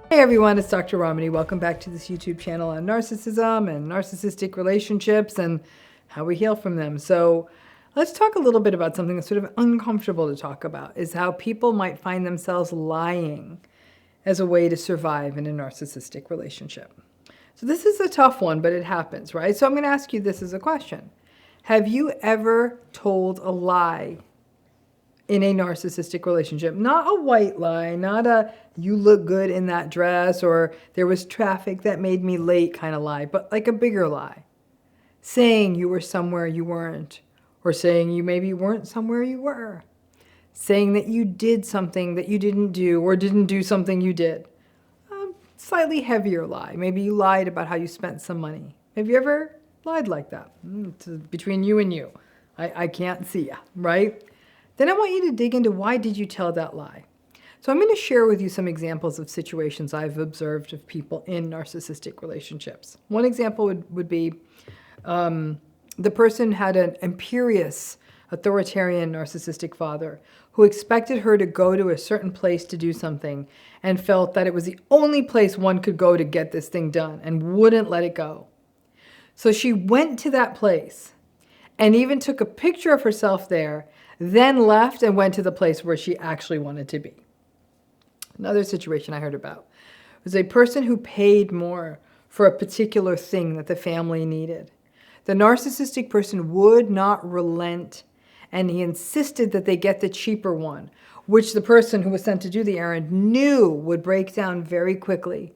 Hey everyone, it's Dr. Ramani. Welcome back to this YouTube channel on narcissism and narcissistic relationships and how we heal from them. So let's talk a little bit about something that's sort of uncomfortable to talk about, is how people might find themselves lying as a way to survive in a narcissistic relationship. So this is a tough one, but it happens, right? So I'm going to ask you this as a question. Have you ever told a lie in a narcissistic relationship? Not a white lie, not a you look good in that dress or there was traffic that made me late kind of lie, but like a bigger lie. Saying you were somewhere you weren't, or saying you maybe weren't somewhere you were. Saying that you did something that you didn't do or didn't do something you did. Slightly heavier lie. Maybe you lied about how you spent some money. Have you ever lied like that? It's between you and you. I can't see ya, right? Then I want you to dig into why did you tell that lie? So I'm going to share with you some examples of situations I've observed of people in narcissistic relationships. One example would be the person had an imperious, authoritarian, narcissistic father who expected her to go to a certain place to do something and felt that it was the only place one could go to get this thing done and wouldn't let it go. So she went to that place and even took a picture of herself there, then left and went to the place where she actually wanted to be. Another situation I heard about was a person who paid more for a particular thing that the family needed. The narcissistic person would not relent, and he insisted that they get the cheaper one, which the person who was sent to do the errand knew would break down very quickly,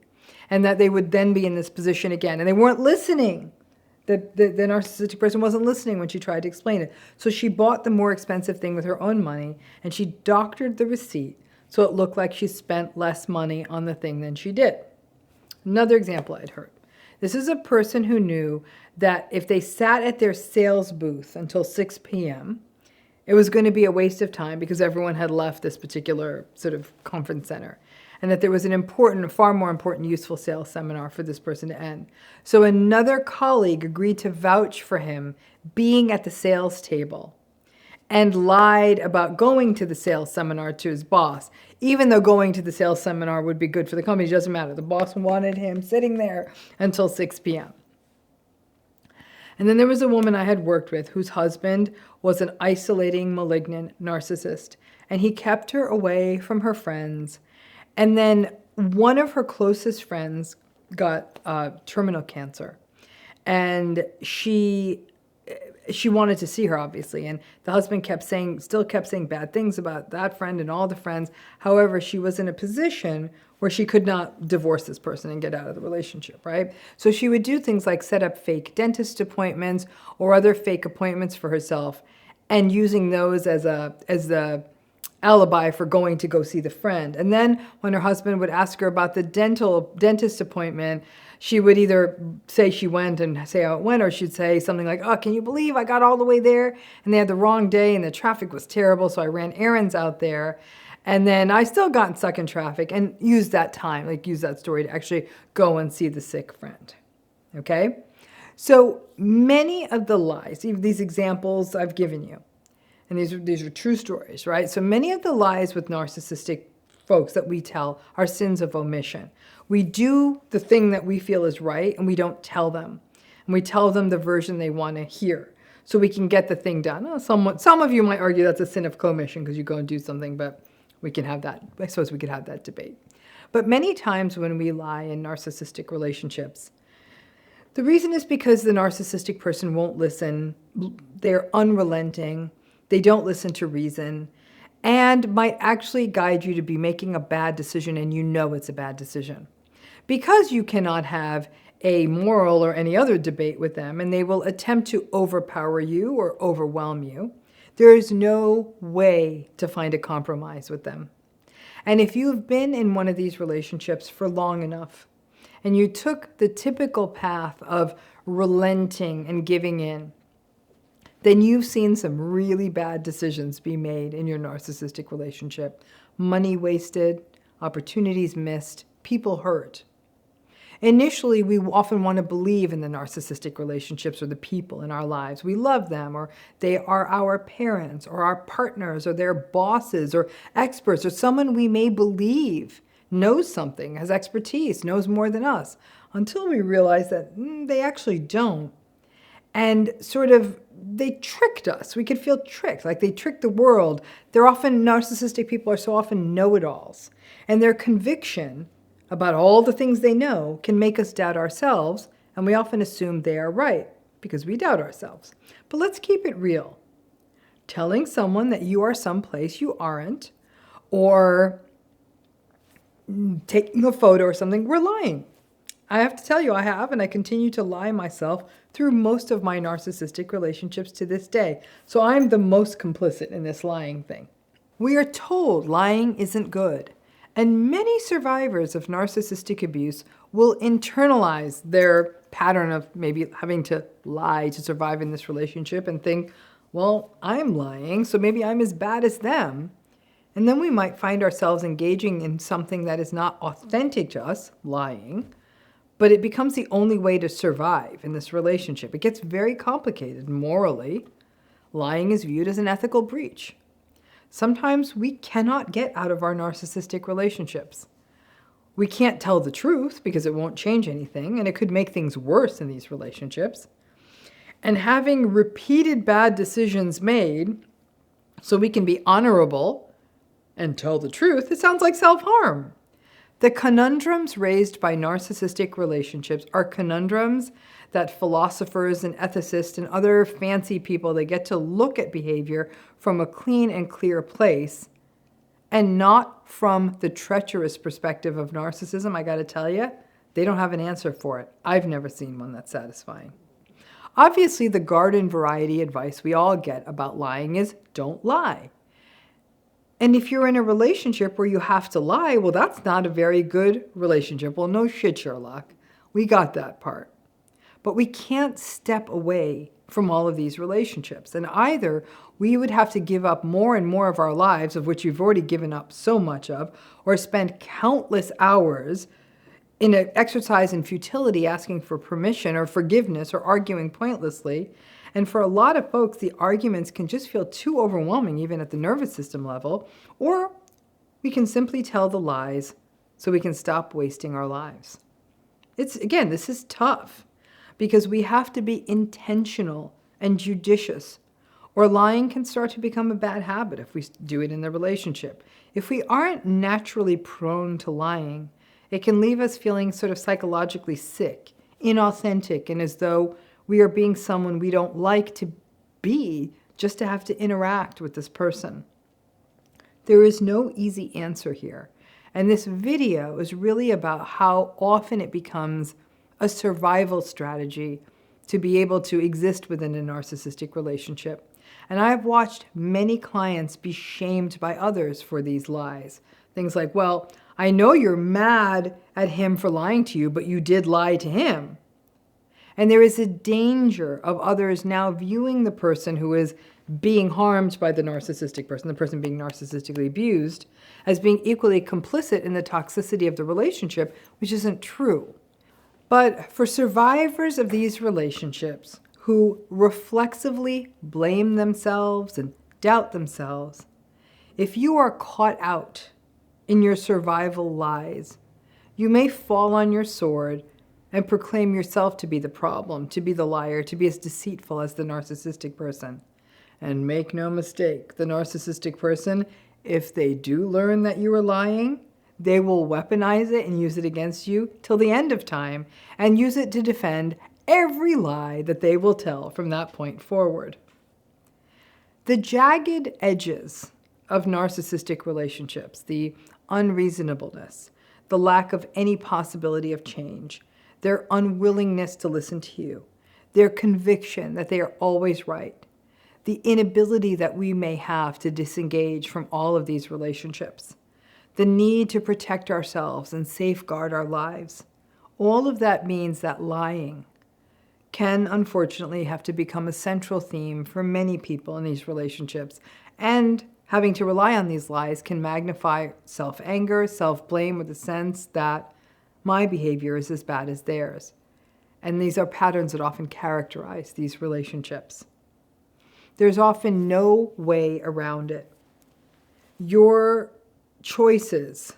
and that they would then be in this position again. And they weren't listening. The narcissistic person wasn't listening when she tried to explain it. So she bought the more expensive thing with her own money, and she doctored the receipt so it looked like she spent less money on the thing than she did. Another example I'd heard. This is a person who knew that if they sat at their sales booth until 6 p.m., it was going to be a waste of time because everyone had left this particular sort of conference center, and that there was an important, far more important, useful sales seminar for this person to end. So another colleague agreed to vouch for him being at the sales table and lied about going to the sales seminar to his boss, even though going to the sales seminar would be good for the company. It doesn't matter. The boss wanted him sitting there until 6 p.m. And then there was a woman I had worked with whose husband was an isolating, malignant narcissist, and he kept her away from her friends. And then one of her closest friends got terminal cancer, and she wanted to see her, obviously, and the husband still kept saying bad things about that friend and all the friends. However, she was in a position where she could not divorce this person and get out of the relationship, right? So she would do things like set up fake dentist appointments or other fake appointments for herself, and using those as the alibi for going to go see the friend. And then when her husband would ask her about the dentist appointment, she would either say she went and say how it went, or she'd say something like, oh, can you believe I got all the way there and they had the wrong day and the traffic was terrible, so I ran errands out there. And then I still got stuck in traffic, and use that time, like use that story to actually go and see the sick friend. Okay? So many of the lies, even these examples I've given you, and these are true stories, right? So many of the lies with narcissistic folks that we tell are sins of omission. We do the thing that we feel is right, and we don't tell them. And we tell them the version they want to hear, so we can get the thing done. Oh, some of you might argue that's a sin of commission because you go and do something, but we can have that. I suppose we could have that debate. But many times when we lie in narcissistic relationships, the reason is because the narcissistic person won't listen. They're unrelenting. They don't listen to reason, and might actually guide you to be making a bad decision, and you know it's a bad decision. Because you cannot have a moral or any other debate with them, and they will attempt to overpower you or overwhelm you, there is no way to find a compromise with them. And if you've been in one of these relationships for long enough, and you took the typical path of relenting and giving in, then you've seen some really bad decisions be made in your narcissistic relationship. Money wasted, opportunities missed, people hurt. Initially, we often want to believe in the narcissistic relationships or the people in our lives. We love them, or they are our parents or our partners or their bosses or experts or someone we may believe knows something, has expertise, knows more than us, until we realize that they actually don't. And sort of, they tricked us. We could feel tricked, like they tricked the world. Narcissistic people are so often know-it-alls. And their conviction about all the things they know can make us doubt ourselves, and we often assume they are right because we doubt ourselves. But let's keep it real. Telling someone that you are someplace you aren't, or taking a photo or something, we're lying. I have to tell you, I have, and I continue to lie myself through most of my narcissistic relationships to this day. So I'm the most complicit in this lying thing. We are told lying isn't good. And many survivors of narcissistic abuse will internalize their pattern of maybe having to lie to survive in this relationship and think, well, I'm lying, so maybe I'm as bad as them. And then we might find ourselves engaging in something that is not authentic to us, lying, but it becomes the only way to survive in this relationship. It gets very complicated morally. Lying is viewed as an ethical breach. Sometimes we cannot get out of our narcissistic relationships. We can't tell the truth because it won't change anything, and it could make things worse in these relationships. And having repeated bad decisions made so we can be honorable and tell the truth, it sounds like self-harm. The conundrums raised by narcissistic relationships are conundrums that philosophers and ethicists and other fancy people, they get to look at behavior from a clean and clear place and not from the treacherous perspective of narcissism. I got to tell you, they don't have an answer for it. I've never seen one that's satisfying. Obviously, the garden variety advice we all get about lying is don't lie. And if you're in a relationship where you have to lie, well, that's not a very good relationship. Well, no shit, Sherlock. We got that part. But we can't step away from all of these relationships. And either we would have to give up more and more of our lives, of which we've already given up so much of, or spend countless hours in an exercise in futility asking for permission or forgiveness or arguing pointlessly. And for a lot of folks, the arguments can just feel too overwhelming, even at the nervous system level, or we can simply tell the lies so we can stop wasting our lives. Again, this is tough because we have to be intentional and judicious, or lying can start to become a bad habit if we do it in the relationship. If we aren't naturally prone to lying, it can leave us feeling sort of psychologically sick, inauthentic, and as though we are being someone we don't like to be just to have to interact with this person. There is no easy answer here. And this video is really about how often it becomes a survival strategy to be able to exist within a narcissistic relationship. And I've watched many clients be shamed by others for these lies. Things like, well, I know you're mad at him for lying to you, but you did lie to him. And there is a danger of others now viewing the person who is being harmed by the narcissistic person, the person being narcissistically abused, as being equally complicit in the toxicity of the relationship, which isn't true. But for survivors of these relationships who reflexively blame themselves and doubt themselves, if you are caught out in your survival lies, you may fall on your sword and proclaim yourself to be the problem, to be the liar, to be as deceitful as the narcissistic person. And make no mistake, the narcissistic person, if they do learn that you are lying, they will weaponize it and use it against you till the end of time and use it to defend every lie that they will tell from that point forward. The jagged edges of narcissistic relationships, the unreasonableness, the lack of any possibility of change, their unwillingness to listen to you, their conviction that they are always right, the inability that we may have to disengage from all of these relationships, the need to protect ourselves and safeguard our lives. All of that means that lying can unfortunately have to become a central theme for many people in these relationships, and having to rely on these lies can magnify self-anger, self-blame, with the sense that my behavior is as bad as theirs. And these are patterns that often characterize these relationships. There's often no way around it. Your choices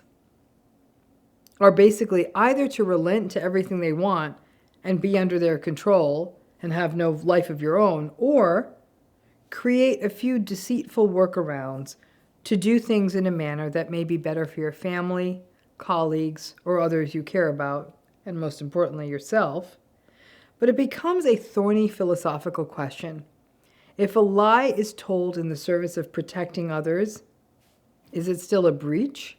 are basically either to relent to everything they want and be under their control and have no life of your own, or create a few deceitful workarounds to do things in a manner that may be better for your family, colleagues, or others you care about, and most importantly, yourself. But it becomes a thorny philosophical question. If a lie is told in the service of protecting others, is it still a breach?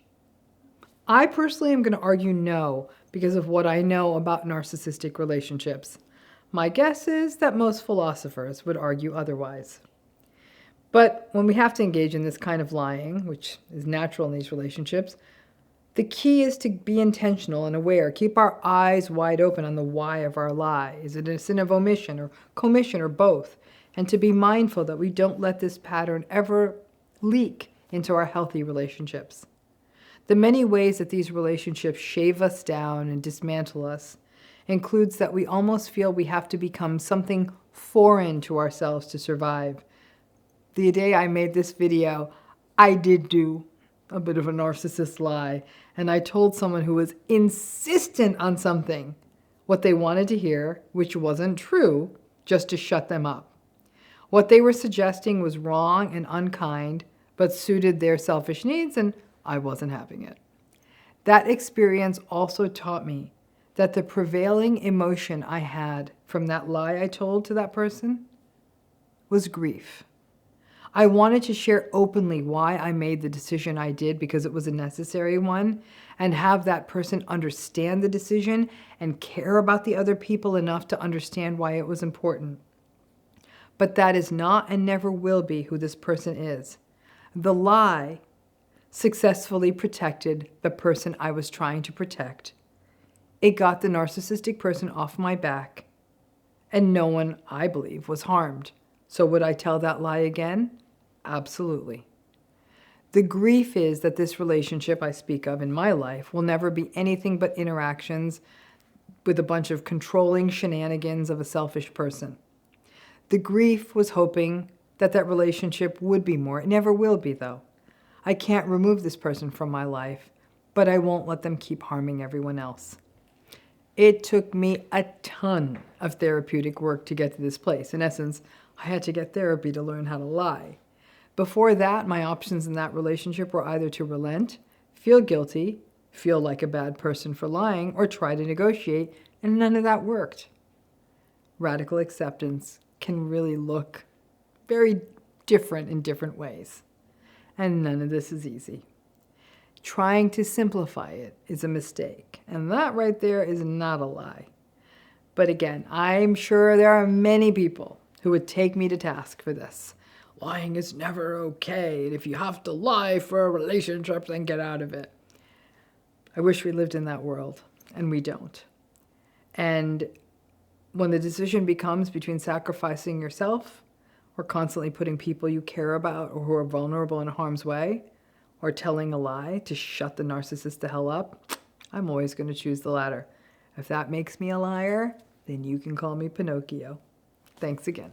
I personally am going to argue no, because of what I know about narcissistic relationships. My guess is that most philosophers would argue otherwise. But when we have to engage in this kind of lying, which is natural in these relationships, the key is to be intentional and aware. Keep our eyes wide open on the why of our lie. Is it a sin of omission or commission or both? And to be mindful that we don't let this pattern ever leak into our healthy relationships. The many ways that these relationships shave us down and dismantle us includes that we almost feel we have to become something foreign to ourselves to survive. The day I made this video, I did do a bit of a narcissist lie, and I told someone who was insistent on something what they wanted to hear, which wasn't true, just to shut them up. What they were suggesting was wrong and unkind, but suited their selfish needs, and I wasn't having it. That experience also taught me that the prevailing emotion I had from that lie I told to that person was grief. I wanted to share openly why I made the decision I did, because it was a necessary one, and have that person understand the decision and care about the other people enough to understand why it was important. But that is not and never will be who this person is. The lie successfully protected the person I was trying to protect. It got the narcissistic person off my back, and no one, I believe, was harmed. So would I tell that lie again? Absolutely. The grief is that this relationship I speak of in my life will never be anything but interactions with a bunch of controlling shenanigans of a selfish person. The grief was hoping that that relationship would be more. It never will be, though. I can't remove this person from my life, but I won't let them keep harming everyone else. It took me a ton of therapeutic work to get to this place. In essence, I had to get therapy to learn how to lie. Before that, my options in that relationship were either to relent, feel guilty, feel like a bad person for lying, or try to negotiate, and none of that worked. Radical acceptance can really look very different in different ways, and none of this is easy. Trying to simplify it is a mistake, and that right there is not a lie. But again, I'm sure there are many people who would take me to task for this. Lying is never okay, and if you have to lie for a relationship, then get out of it. I wish we lived in that world, and we don't. And when the decision becomes between sacrificing yourself or constantly putting people you care about or who are vulnerable in harm's way, or telling a lie to shut the narcissist the hell up, I'm always going to choose the latter. If that makes me a liar, then you can call me Pinocchio. Thanks again.